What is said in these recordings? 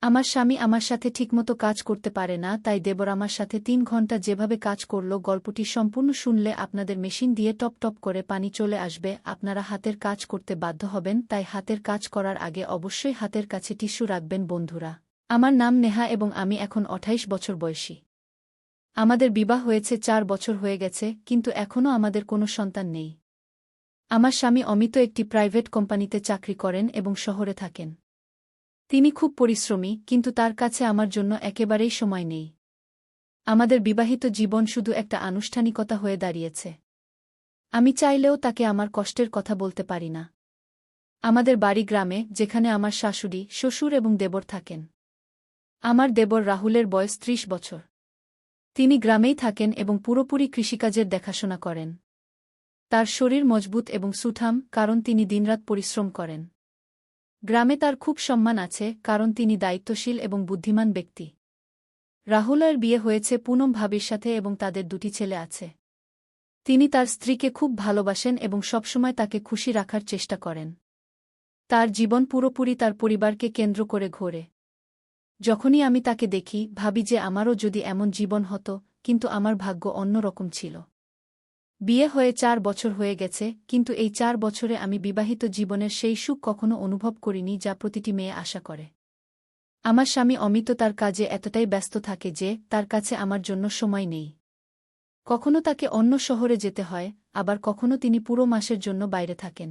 আমার স্বামী আমার সাথে ঠিকমতো কাজ করতে পারে না, তাই দেবর আমার সাথে ৩ ঘন্টা যেভাবে কাজ করল। গল্পটি সম্পূর্ণ শুনলে আপনাদের মেশিন দিয়ে টপ টপ করে পানি চলে আসবে। আপনারা হাতের কাজ করতে বাধ্য হবেন, তাই হাতের কাজ করার আগে অবশ্যই হাতের কাছে টিস্যু রাখবেন বন্ধুরা। আমার নাম নেহা এবং আমি এখন ২৮ বছর বয়সী। আমাদের বিবাহ হয়েছে ৪ বছর হয়ে গেছে, কিন্তু এখনও আমাদের কোনো সন্তান নেই। আমার স্বামী অমিত একটি প্রাইভেট কোম্পানিতে চাকরি করেন এবং শহরে থাকেন। তিনি খুব পরিশ্রমী, কিন্তু তার কাছে আমার জন্য একেবারেই সময় নেই। আমাদের বিবাহিত জীবন শুধু একটা আনুষ্ঠানিকতা হয়ে দাঁড়িয়েছে। আমি চাইলেও তাকে আমার কষ্টের কথা বলতে পারি না। আমাদের বাড়ি গ্রামে, যেখানে আমার শাশুড়ি, শ্বশুর এবং দেবর থাকেন। আমার দেবর রাহুলের বয়স ৩০ বছর। তিনি গ্রামেই থাকেন এবং পুরোপুরি কৃষিকাজের দেখাশোনা করেন। তার শরীর মজবুত এবং সুঠাম, কারণ তিনি দিনরাত পরিশ্রম করেন। গ্রামে তার খুব সম্মান আছে, কারণ তিনি দায়িত্বশীল এবং বুদ্ধিমান ব্যক্তি। রাহুলের বিয়ে হয়েছে পুনম ভাবির সাথে এবং তাদের ২টি ছেলে আছে। তিনি তার স্ত্রীকে খুব ভালোবাসেন এবং সবসময় তাকে খুশি রাখার চেষ্টা করেন। তার জীবন পুরোপুরি তার পরিবারকে কেন্দ্র করে ঘোরে। যখনই আমি তাকে দেখি, ভাবি যে আমারও যদি এমন জীবন হতো, কিন্তু আমার ভাগ্য অন্য রকম ছিল। বিয়ে হয়ে ৪ বছর হয়ে গেছে, কিন্তু এই ৪ বছরে আমি বিবাহিত জীবনের সেই সুখ কখনো অনুভব করিনি যা প্রতিটি মেয়ে আশা করে। আমার স্বামী অমিত তার কাজে এতটাই ব্যস্ত থাকে যে তার কাছে আমার জন্য সময় নেই। কখনো তাকে অন্য শহরে যেতে হয়, আবার কখনো তিনি পুরো মাসের জন্য বাইরে থাকেন।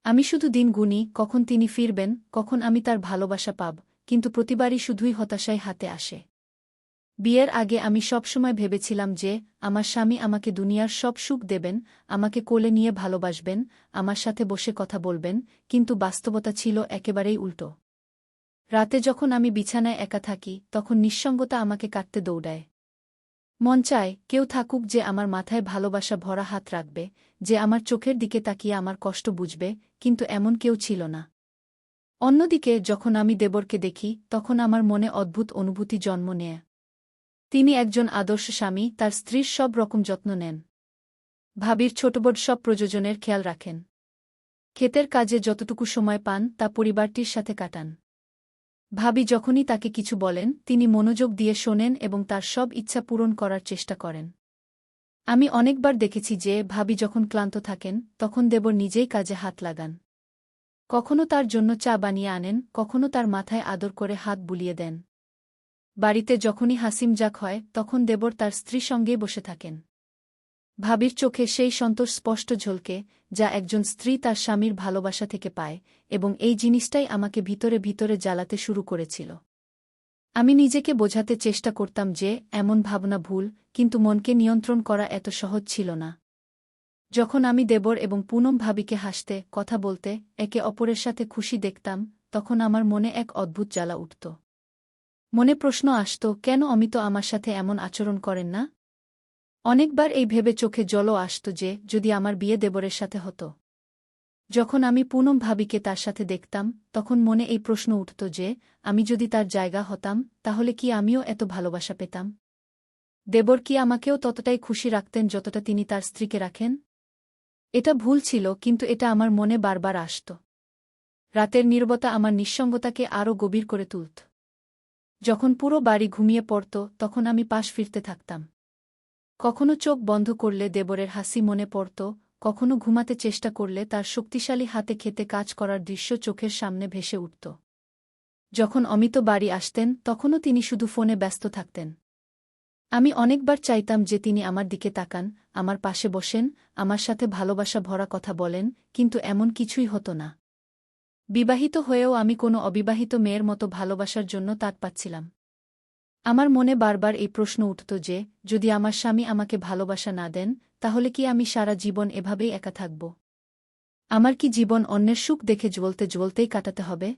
আমি শুধু দিন গুনি, কখন তিনি ফিরবেন, কখন আমি তার ভালোবাসা পাব, কিন্তু প্রতিবারই শুধুই হতাশায় হাতে আসে। বিয়ের আগে আমি সবসময় ভেবেছিলাম যে আমার স্বামী আমাকে দুনিয়ার সব সুখ দেবেন, আমাকে কোলে নিয়ে ভালোবাসবেন, আমার সাথে বসে কথা বলবেন, কিন্তু বাস্তবতা ছিল একেবারেই উল্টো। রাতে যখন আমি বিছানায় একা থাকি, তখন নিঃসঙ্গতা আমাকে কাটতে দৌড়ায়। মন চায় কেউ থাকুক যে আমার মাথায় ভালোবাসা ভরা হাত রাখবে, যে আমার চোখের দিকে তাকিয়ে আমার কষ্ট বুঝবে, কিন্তু এমন কেউ ছিল না। অন্যদিকে যখন আমি দেবরকে দেখি, তখন আমার মনে অদ্ভুত অনুভূতি জন্ম নেয়। তিনি একজন আদর্শ স্বামী, তার স্ত্রীর সব রকম যত্ন নেন। ভাবির ছোটবড় সব প্রয়োজনের খেয়াল রাখেন। ক্ষেতের কাজে যতটুকু সময় পান তা পরিবারটির সাথে কাটান। ভাবি যখনই তাকে কিছু বলেন, তিনি মনোযোগ দিয়ে শোনেন এবং তার সব ইচ্ছা পূরণ করার চেষ্টা করেন। আমি অনেকবার দেখেছি যে ভাবি যখন ক্লান্ত থাকেন, তখন দেবর নিজেই কাজে হাত লাগান। কখনো তার জন্য চা বানিয়ে আনেন, কখনো তার মাথায় আদর করে হাত বুলিয়ে দেন। বাড়িতে যখনই হাসিমজাক হয়, তখন দেবর তার স্ত্রীর সঙ্গেই বসে থাকেন। ভাবির চোখে সেই সন্তোষ স্পষ্ট ঝলকে, যা একজন স্ত্রী তার স্বামীর ভালোবাসা থেকে পায়, এবং এই জিনিসটাই আমাকে ভিতরে ভিতরে জ্বালাতে শুরু করেছিল। আমি নিজেকে বোঝাতে চেষ্টা করতাম যে এমন ভাবনা ভুল, কিন্তু মনকে নিয়ন্ত্রণ করা এত সহজ ছিল না। যখন আমি দেবর এবং পুনম ভাবিকে হাসতে, কথা বলতে, একে অপরের সাথে খুশি দেখতাম, তখন আমার মনে এক অদ্ভুত জ্বালা উঠত। মনে প্রশ্ন আসত, কেন অমিত আমার সাথে এমন আচরণ করেন না? অনেকবার এই ভেবে চোখে জলও আসত যে যদি আমার বিয়ে দেবরের সাথে হতো। যখন আমি পুনম ভাবিকে তার সাথে দেখতাম, তখন মনে এই প্রশ্ন উঠত যে আমি যদি তার জায়গা হতাম, তাহলে কি আমিও এত ভালোবাসা পেতাম? দেবর কি আমাকেও ততটাই খুশি রাখতেন যতটা তিনি তার স্ত্রীকে রাখেন? এটা ভুল ছিল, কিন্তু এটা আমার মনে বারবার আসত। রাতের নীরবতা আমার নিঃসঙ্গতাকে আরও গভীর করে তুলত। যখন পুরো বাড়ি ঘুমিয়ে পড়ত, তখন আমি পাশ ফিরতে থাকতাম। কখনো চোখ বন্ধ করলে দেবরের হাসি মনে পড়ত, কখনো ঘুমাতে চেষ্টা করলে তার শক্তিশালী হাতে খেতে কাজ করার দৃশ্য চোখের সামনে ভেসে উঠত। যখন অমিত বাড়ি আসতেন, তখনও তিনি শুধু ফোনে ব্যস্ত থাকতেন। আমি অনেকবার চাইতাম যে তিনি আমার দিকে তাকান, আমার পাশে বসেন, আমার সাথে ভালোবাসা ভরা কথা বলেন, কিন্তু এমন কিছুই হতো না। বিবাহিত হয়েও আমি কোনো অবিবাহিত মেয়ের মতো ভালোবাসার জন্য তাড় পাচ্ছিলাম। আমার মনে বারবার এই প্রশ্ন উঠত যে যদি আমার স্বামী আমাকে ভালোবাসা না দেন, তাহলে কি আমি সারা জীবন এভাবেই একা থাকব? আমার কি জীবন অন্যের সুখ দেখে জ্বলতে জ্বলতেই কাটাতে হবে?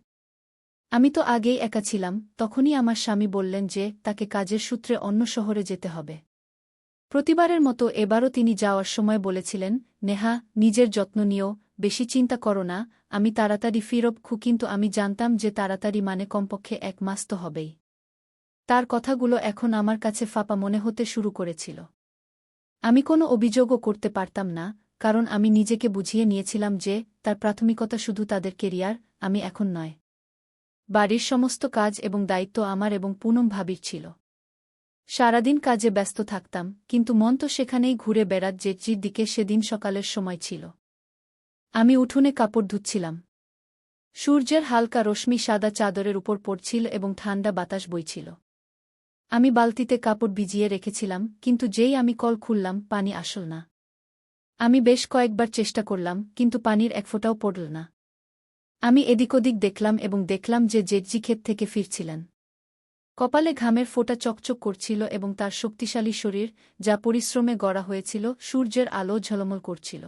আমি তো আগেই একা ছিলাম। তখনই আমার স্বামী বললেন যে তাকে কাজের সূত্রে অন্য শহরে যেতে হবে। প্রতিবারের মতো এবারও তিনি যাওয়ার সময় বলেছিলেন, নেহা, নিজের যত্ন নিও, বেশি চিন্তা করো না, আমি তাড়াতাড়ি ফিরব। কিন্তু আমি জানতাম যে তাড়াতাড়ি মানে কমপক্ষে ১ মাস তো হবেই। তার কথাগুলো এখন আমার কাছে ফাঁপা মনে হতে শুরু করেছিল। আমি কোনো অভিযোগও করতে পারতাম না, কারণ আমি নিজেকে বুঝিয়ে নিয়েছিলাম যে তার প্রাথমিকতা শুধু তাদের কেরিয়ার, আমি এখন নয়। বাড়ির সমস্ত কাজ এবং দায়িত্ব আমার এবং পুনম ভাবির ছিল। সারাদিন কাজে ব্যস্ত থাকতাম, কিন্তু মন তো সেখানেই ঘুরে বেড়াত জেঠির দিকে। সেদিন সকালের সময় ছিল। আমি উঠোনে কাপড় ধুচ্ছিলাম। সূর্যের হালকা রশ্মি সাদা চাদরের উপর পড়ছিল এবং ঠান্ডা বাতাস বইছিল। আমি বালতিতে কাপড় ভিজিয়ে রেখেছিলাম, কিন্তু যেই আমি কল খুললাম পানি আসল না। আমি বেশ কয়েকবার চেষ্টা করলাম, কিন্তু পানির এক ফোঁটাও পড়ল না। আমি এদিক ওদিক দেখলাম এবং দেখলাম যে জেঠজি ক্ষেত থেকে ফিরছিলেন। কপালে ঘামের ফোঁটা চকচক করছিল এবং তার শক্তিশালী শরীর, যা পরিশ্রমে গড়া হয়েছিল, সূর্যের আলো ঝলমল করছিল।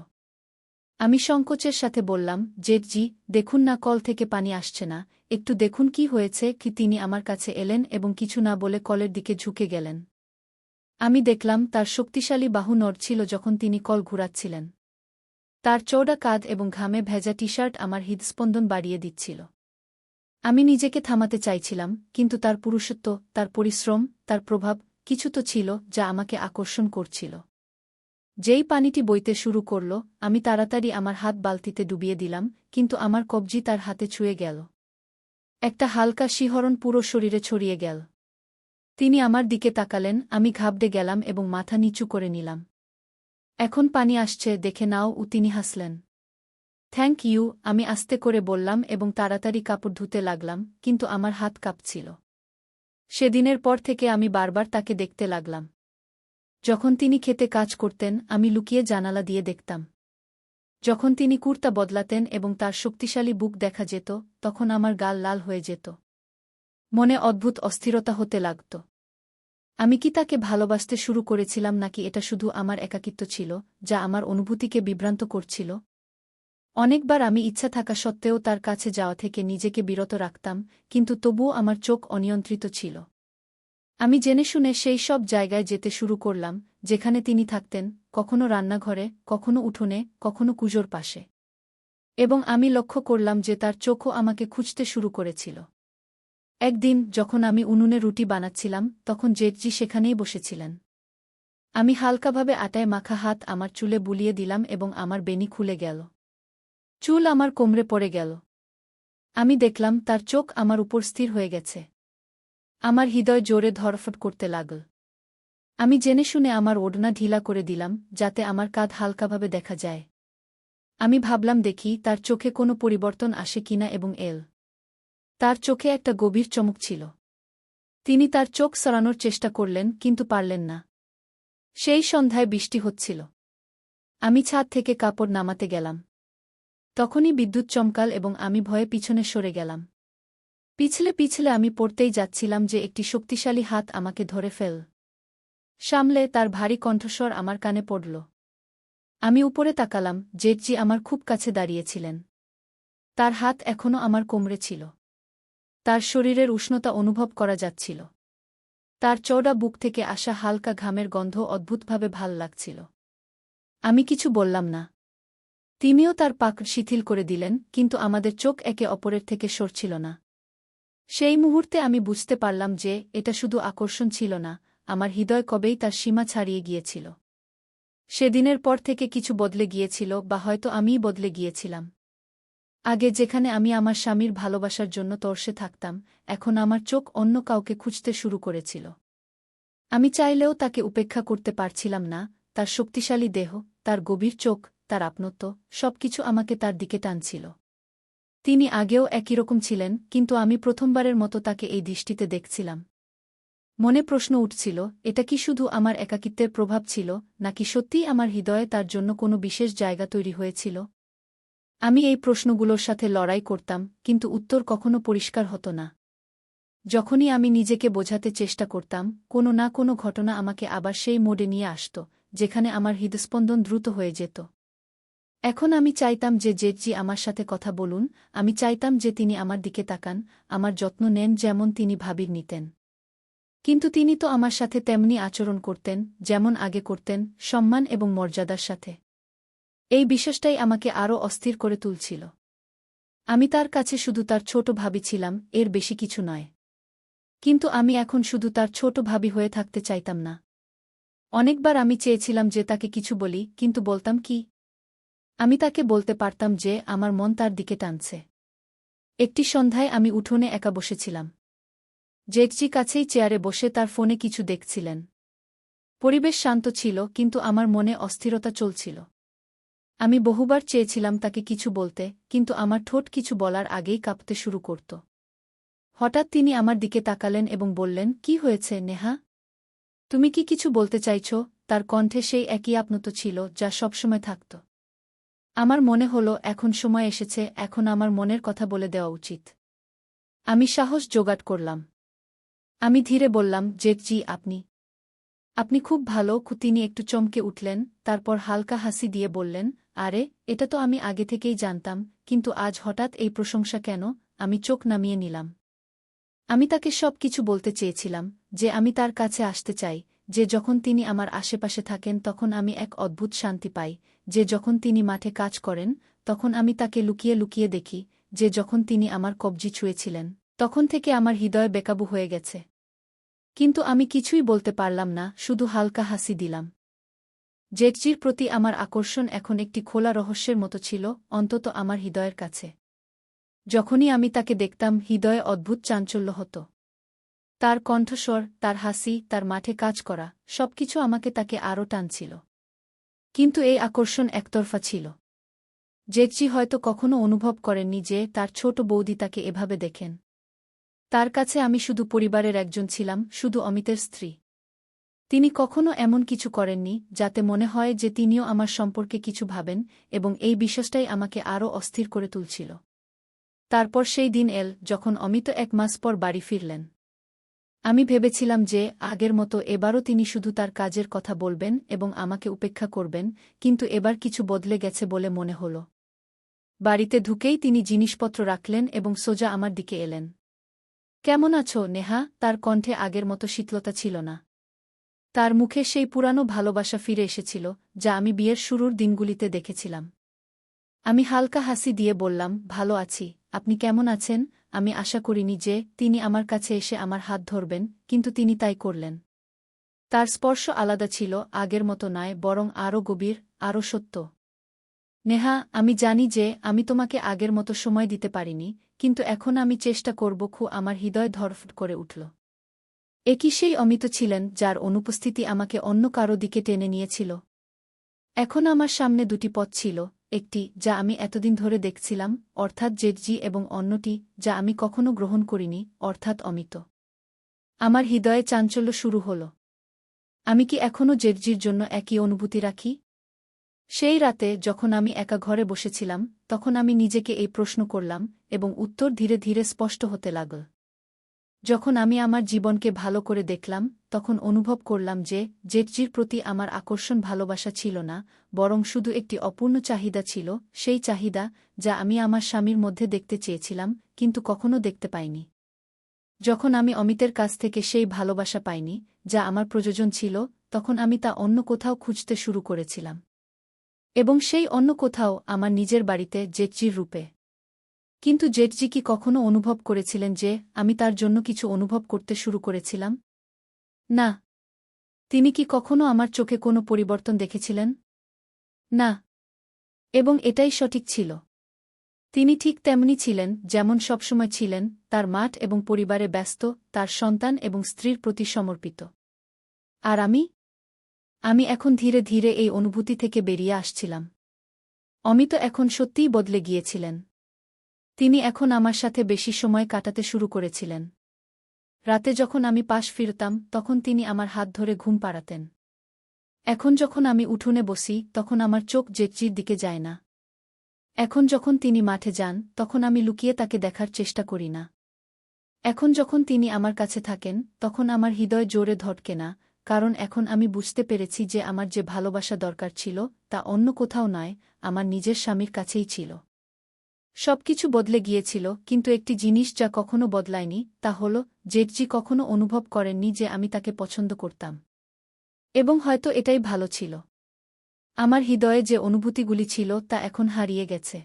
আমি সংকোচের সাথে বললাম, জেঠজি, দেখুন না কল থেকে পানি আসছে না, একটু দেখুন কি হয়েছে কি। তিনি আমার কাছে এলেন এবং কিছু না বলে কলের দিকে ঝুঁকে গেলেন। আমি দেখলাম তার শক্তিশালী বাহু নড়ছিল যখন তিনি কল ঘুরাচ্ছিলেন। তার চওড়া কাঁধ এবং ঘামে ভেজা টি-শার্ট আমার হৃদস্পন্দন বাড়িয়ে দিচ্ছিল। আমি নিজেকে থামাতে চাইছিলাম, কিন্তু তার পুরুষত্ব, তার পরিশ্রম, তার প্রভাব, কিছু তো ছিল যা আমাকে আকর্ষণ করছিল। যেই পানিটি বইতে শুরু করল, আমি তাড়াতাড়ি আমার হাত বালতিতে ডুবিয়ে দিলাম, কিন্তু আমার কবজি তার হাতে ছুঁয়ে গেল। একটা হালকা শিহরণ পুরো শরীরে ছড়িয়ে গেল। তিনি আমার দিকে তাকালেন, আমি ঘাবড়ে গেলাম এবং মাথা নিচু করে নিলাম। এখন পানি আসছে, দেখে নাও। তিনি হাসলেন। থ্যাংক ইউ, আমি আস্তে করে বললাম এবং তাড়াতাড়ি কাপড় ধুতে লাগলাম, কিন্তু আমার হাত কাঁপছিল। সেদিনের পর থেকে আমি বারবার তাকে দেখতে লাগলাম। যখন তিনি খেতে কাজ করতেন, আমি লুকিয়ে জানালা দিয়ে দেখতাম। যখন তিনি কুর্তা বদলাতেন এবং তার শক্তিশালী বুক দেখা যেত, তখন আমার গাল লাল হয়ে যেত। মনে অদ্ভুত অস্থিরতা হতে লাগত। আমি কি তাকে ভালোবাসতে শুরু করেছিলাম, নাকি এটা শুধু আমার একাকিত্ব ছিল, যা আমার অনুভূতিকে বিভ্রান্ত করছিল? অনেকবার আমি ইচ্ছা থাকা সত্ত্বেও তার কাছে যাওয়া থেকে নিজেকে বিরত রাখতাম, কিন্তু তবুও আমার চোখ অনিয়ন্ত্রিত ছিল। আমি জেনে শুনে সেই সব জায়গায় যেতে শুরু করলাম, যেখানে তিনি থাকতেন, কখনো রান্নাঘরে, কখনো উঠোনে, কখনো কুজোর পাশে। এবং আমি লক্ষ্য করলাম যে তার চোখও আমাকে খুঁজতে শুরু করেছিল। একদিন যখন আমি উনুনে রুটি বানাচ্ছিলাম, তখন জেঠজি সেখানেই বসেছিলেন। আমি হালকাভাবে আটায় মাখা হাত আমার চুলে বুলিয়ে দিলাম এবং আমার বেনি খুলে গেল। চুল আমার কোমরে পড়ে গেল। আমি দেখলাম তার চোখ আমার উপর স্থির হয়ে গেছে। আমার হৃদয় জোরে ধড়ফড় করতে লাগল। আমি জেনে শুনে আমার ওড়না ঢিলা করে দিলাম, যাতে আমার কাঁধ হালকাভাবে দেখা যায়। আমি ভাবলাম দেখি তার চোখে কোনো পরিবর্তন আসে কিনা এবং তার চোখে একটা গভীর চমক ছিল। তিনি তার চোখ সরানোর চেষ্টা করলেন, কিন্তু পারলেন না। সেই সন্ধ্যায় বৃষ্টি হচ্ছিল। আমি ছাদ থেকে কাপড় নামাতে গেলাম। তখনই বিদ্যুৎ চমকাল এবং আমি ভয়ে পিছনে সরে গেলাম। পিছলে পিছলে আমি পড়তেই যাচ্ছিলাম যে একটি শক্তিশালী হাত আমাকে ধরে সামলে তার ভারী কণ্ঠস্বর আমার কানে পড়ল। আমি উপরে তাকালাম, জেঠজি আমার খুব কাছে দাঁড়িয়েছিলেন। তার হাত এখনও আমার কোমরে ছিল। তার শরীরের উষ্ণতা অনুভব করা যাচ্ছিল। তার চওড়া বুক থেকে আসা হালকা ঘামের গন্ধ অদ্ভুতভাবে ভাল লাগছিল। আমি কিছু বললাম না। তিনিও তার পাক শিথিল করে দিলেন, কিন্তু আমাদের চোখ একে অপরের থেকে সরছিল না। সেই মুহূর্তে আমি বুঝতে পারলাম যে এটা শুধু আকর্ষণ ছিল না, আমার হৃদয় কবেই তার সীমা ছাড়িয়ে গিয়েছিল। সেদিনের পর থেকে কিছু বদলে গিয়েছিল, বা হয়তো আমিই বদলে গিয়েছিলাম। আগে যেখানে আমি আমার স্বামীর ভালোবাসার জন্য তর্ষে থাকতাম, এখন আমার চোখ অন্য কাউকে খুঁজতে শুরু করেছিল। আমি চাইলেও তাকে উপেক্ষা করতে পারছিলাম না। তার শক্তিশালী দেহ, তার গভীর চোখ, তার আপনত্ব, সবকিছু আমাকে তার দিকে টানছিল। তিনি আগেও একই রকম ছিলেন, কিন্তু আমি প্রথমবারের মতো তাকে এই দৃষ্টিতে দেখছিলাম। মনে প্রশ্ন উঠছিল, এটা কি শুধু আমার একাকিত্বের প্রভাব ছিল, নাকি সত্যিই আমার হৃদয়ে তার জন্য কোনো বিশেষ জায়গা তৈরি হয়েছিল? আমি এই প্রশ্নগুলোর সাথে লড়াই করতাম, কিন্তু উত্তর কখনো পরিষ্কার হতো না। যখনই আমি নিজেকে বোঝাতে চেষ্টা করতাম, কোনো না কোনো ঘটনা আমাকে আবার সেই মোড়ে নিয়ে আসত, যেখানে আমার হৃদস্পন্দন দ্রুত হয়ে যেত। এখন আমি চাইতাম যে জেঠজি আমার সাথে কথা বলুন, আমি চাইতাম যে তিনি আমার দিকে তাকান, আমার যত্ন নেন যেমন তিনি ভাবির নিতেন। কিন্তু তিনি তো আমার সাথে তেমনি আচরণ করতেন, যেমন আগে করতেন, সম্মান এবং মর্যাদার সাথে। এই বিশ্বাসটাই আমাকে আরও অস্থির করে তুলছিল। আমি তার কাছে শুধু তার ছোট ভাবি ছিলাম, এর বেশি কিছু নয়। কিন্তু আমি এখন শুধু তার ছোট ভাবি হয়ে থাকতে চাইতাম না। অনেকবার আমি চেয়েছিলাম যে তাকে কিছু বলি, কিন্তু বলতাম কি? আমি তাকে বলতে পারতাম যে আমার মন তার দিকে টানছে। একটি সন্ধ্যায় আমি উঠোনে একা বসেছিলাম। জেঠজি কাছেই চেয়ারে বসে তার ফোনে কিছু দেখছিলেন। পরিবেশ শান্ত ছিল, কিন্তু আমার মনে অস্থিরতা চলছিল। আমি বহুবার চেয়েছিলাম তাকে কিছু বলতে, কিন্তু আমার ঠোঁট কিছু বলার আগেই কাঁপতে শুরু করত। হঠাৎ তিনি আমার দিকে তাকালেন এবং বললেন, "কি হয়েছে, নেহা? তুমি কি কিছু বলতে চাইছ?" তার কণ্ঠে সেই একই আপনত ছিল যা সবসময় থাকত। আমার মনে হলো এখন সময় এসেছে, এখন আমার মনের কথা বলে দেওয়া উচিত। আমি সাহস জোগাড় করলাম। আমি ধীরে বললাম, "জেঠজি, আপনি খুব ভালো।" তিনি একটু চমকে উঠলেন, তারপর হালকা হাসি দিয়ে বললেন, "আরে, এটা তো আমি আগে থেকেই জানতাম, কিন্তু আজ হঠাৎ এই প্রশংসা কেন?" আমি চোখ নামিয়ে নিলাম। আমি তাকে সব কিছু বলতে চেয়েছিলাম, যে আমি তার কাছে আসতে চাই, যে যখন তিনি আমার আশেপাশে থাকেন তখন আমি এক অদ্ভুত শান্তি পাই, যে যখন তিনি মাঠে কাজ করেন তখন আমি তাকে লুকিয়ে লুকিয়ে দেখি, যে যখন তিনি আমার কবজি ছুঁয়েছিলেন তখন থেকে আমার হৃদয় বেকাবু হয়ে গেছে। কিন্তু আমি কিছুই বলতে পারলাম না, শুধু হালকা হাসি দিলাম। জেঠজির প্রতি আমার আকর্ষণ এখন একটি খোলা রহস্যের মতো ছিল, অন্তত আমার হৃদয়ের কাছে। যখনই আমি তাকে দেখতাম হৃদয়ে অদ্ভুত চাঞ্চল্য হতো। তার কণ্ঠস্বর, তার হাসি, তার মাঠে কাজ করা, সবকিছু আমাকে তাকে আরও টানছিল। কিন্তু এই আকর্ষণ একতরফা ছিল। জেঠজি হয়তো কখনো অনুভব করেননি যে তার ছোট বৌদি তাকে এভাবে দেখেন। তার কাছে আমি শুধু পরিবারের একজন ছিলাম, শুধু অমিতের স্ত্রী। তিনি কখনো এমন কিছু করেননি যাতে মনে হয় যে তিনিও আমার সম্পর্কে কিছু ভাবেন, এবং এই বিশ্বাসটাই আমাকে আরও অস্থির করে তুলছিল। তারপর সেই দিন এল যখন অমিত 1 মাস পর বাড়ি ফিরলেন। আমি ভেবেছিলাম যে আগের মতো এবারও তিনি শুধু তার কাজের কথা বলবেন এবং আমাকে উপেক্ষা করবেন, কিন্তু এবার কিছু বদলে গেছে বলে মনে হল। বাড়িতে ঢুকেই তিনি জিনিসপত্র রাখলেন এবং সোজা আমার দিকে এলেন। "কেমন আছো, নেহা?" তার কণ্ঠে আগের মতো শীতলতা ছিল না। তার মুখে সেই পুরানো ভালোবাসা ফিরে এসেছিল, যা আমি বিয়ের শুরুর দিনগুলিতে দেখেছিলাম। আমি হালকা হাসি দিয়ে বললাম, "ভালো আছি। আপনি কেমন আছেন?" আমি আশা করিনি যে তিনি আমার কাছে এসে আমার হাত ধরবেন, কিন্তু তিনি তাই করলেন। তার স্পর্শ আলাদা ছিল, আগের মতো নয়, বরং আরও গভীর, আরও সত্য। "নেহা, আমি জানি যে আমি তোমাকে আগের মতো সময় দিতে পারিনি, কিন্তু এখন আমি চেষ্টা করব।" আমার হৃদয় ধড়ফড় করে উঠল। একই সেই অমিত ছিলেন যার অনুপস্থিতি আমাকে অন্য কারো দিকে টেনে নিয়েছিল। এখন আমার সামনে দুটি পথ ছিল, একটি যা আমি এতদিন ধরে দেখছিলাম, অর্থাৎ জেঠজি, এবং অন্যটি যা আমি কখনো গ্রহণ করিনি, অর্থাৎ অমিত। আমার হৃদয়ে চাঞ্চল্য শুরু হল। আমি কি এখনও জেঠজির জন্য একই অনুভূতি রাখি? সেই রাতে যখন আমি একা ঘরে বসেছিলাম, তখন আমি নিজেকে এই প্রশ্ন করলাম, এবং উত্তর ধীরে ধীরে স্পষ্ট হতে লাগল। যখন আমি আমার জীবনকে ভালো করে দেখলাম, তখন অনুভব করলাম যে জেঠজির প্রতি আমার আকর্ষণ ভালোবাসা ছিল না, বরং শুধু একটি অপূর্ণ চাহিদা ছিল, সেই চাহিদা যা আমি আমার স্বামীর মধ্যে দেখতে চেয়েছিলাম, কিন্তু কখনো দেখতে পাইনি। যখন আমি অমিতের কাছ থেকে সেই ভালোবাসা পাইনি, যা আমার প্রয়োজন ছিল, তখন আমি তা অন্য কোথাও খুঁজতে শুরু করেছিলাম। এবং সেই অন্য কোথাও আমার নিজের বাড়িতে, জেঠজির রূপে। কিন্তু জেঠজি কি কখনো অনুভব করেছিলেন যে আমি তার জন্য কিছু অনুভব করতে শুরু করেছিলাম? না। তিনি কি কখনো আমার চোখে কোনো পরিবর্তন দেখেছিলেন? না। এবং এটাই সঠিক ছিল। তিনি ঠিক তেমনি ছিলেন যেমন সবসময় ছিলেন, তার মাঠ এবং পরিবারে ব্যস্ত, তার সন্তান এবং স্ত্রীর প্রতি সমর্পিত। আর আমি এখন ধীরে ধীরে এই অনুভূতি থেকে বেরিয়ে আসছিলাম। অমিত এখন সত্যিই বদলে গিয়েছিলেন। তিনি এখন আমার সাথে বেশি সময় কাটাতে শুরু করেছিলেন। রাতে যখন আমি পাশ ফিরতাম তখন তিনি আমার হাত ধরে ঘুম পাড়াতেন। এখন যখন আমি উঠোনে বসি তখন আমার চোখ জেঠজির দিকে যায় না। এখন যখন তিনি মাঠে যান তখন আমি লুকিয়ে তাকে দেখার চেষ্টা করি না। এখন যখন তিনি আমার কাছে থাকেন তখন আমার হৃদয় জোরে ধড়কে না, কারণ এখন আমি বুঝতে পেরেছি যে আমার যে ভালোবাসা দরকার ছিল তা অন্য কোথাও নয়, আমার নিজের স্বামীর কাছেই ছিল। সবকিছু বদলে গিয়েছিল, কিন্তু একটি জিনিস যা কখনো বদলায়নি, তা হল জেঠজি কখনো অনুভব করেননি যে আমি তাকে পছন্দ করতাম। এবং হয়তো এটাই ভালো ছিল। আমার হৃদয়ে যে অনুভূতিগুলি ছিল তা এখন হারিয়ে গেছে।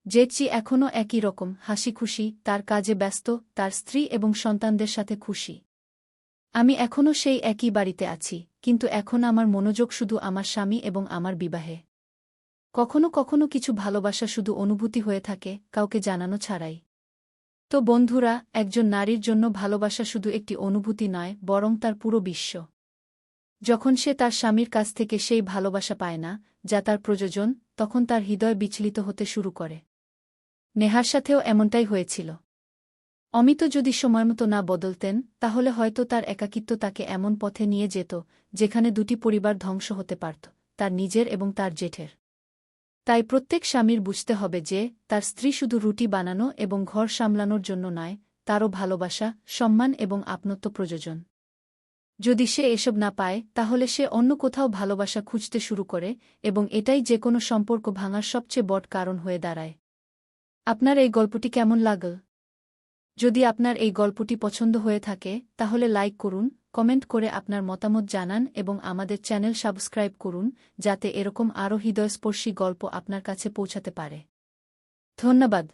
জেঠজি এখনও একই রকম হাসি খুশি, তার কাজে ব্যস্ত, তার স্ত্রী এবং সন্তানদের সাথে খুশি। আমি এখনও সেই একই বাড়িতে আছি, কিন্তু এখন আমার মনোযোগ শুধু আমার স্বামী এবং আমার বিবাহে। কখনো কখনো কিছু ভালোবাসা শুধু অনুভূতি হয়ে থাকে, কাউকে জানানো ছাড়াই। তো বন্ধুরা, একজন নারীর জন্য ভালোবাসা শুধু একটি অনুভূতি নয়, বরং তার পুরো বিশ্ব। যখন সে তার স্বামীর কাছ থেকে সেই ভালোবাসা পায় না, যা তার প্রয়োজন, তখন তার হৃদয় বিচলিত হতে শুরু করে। নেহার সাথেও এমনটাই হয়েছিল। অমিত যদি সময়মতো না বদলতেন, তাহলে হয়তো তার একাকিত্ব তাকে এমন পথে নিয়ে যেত, যেখানে দুটি পরিবার ধ্বংস হতে পারত, তার নিজের এবং তার জেঠের। তাই প্রত্যেক স্বামীর বুঝতে হবে যে, তার স্ত্রী শুধু রুটি বানানো এবং ঘর সামলানোর জন্য নয়, তারও ভালোবাসা, সম্মান এবং আপনত্ব প্রয়োজন। যদি সে এসব না পায়, তাহলে সে অন্য কোথাও ভালোবাসা খুঁজতে শুরু করে, এবং এটাই যেকোনো সম্পর্ক ভাঙার সবচেয়ে বড় কারণ হয়ে দাঁড়ায়। আপনার এই গল্পটি কেমন লাগল? যদি আপনার এই গল্পটি পছন্দ হয়ে থাকে, তাহলে লাইক করুন, কমেন্ট করে আপনার মতামত জানান এবং আমাদের চ্যানেল সাবস্ক্রাইব করুন, যাতে এরকম আরও হৃদয়স্পর্শী গল্প আপনার কাছে পৌঁছাতে পারে। ধন্যবাদ।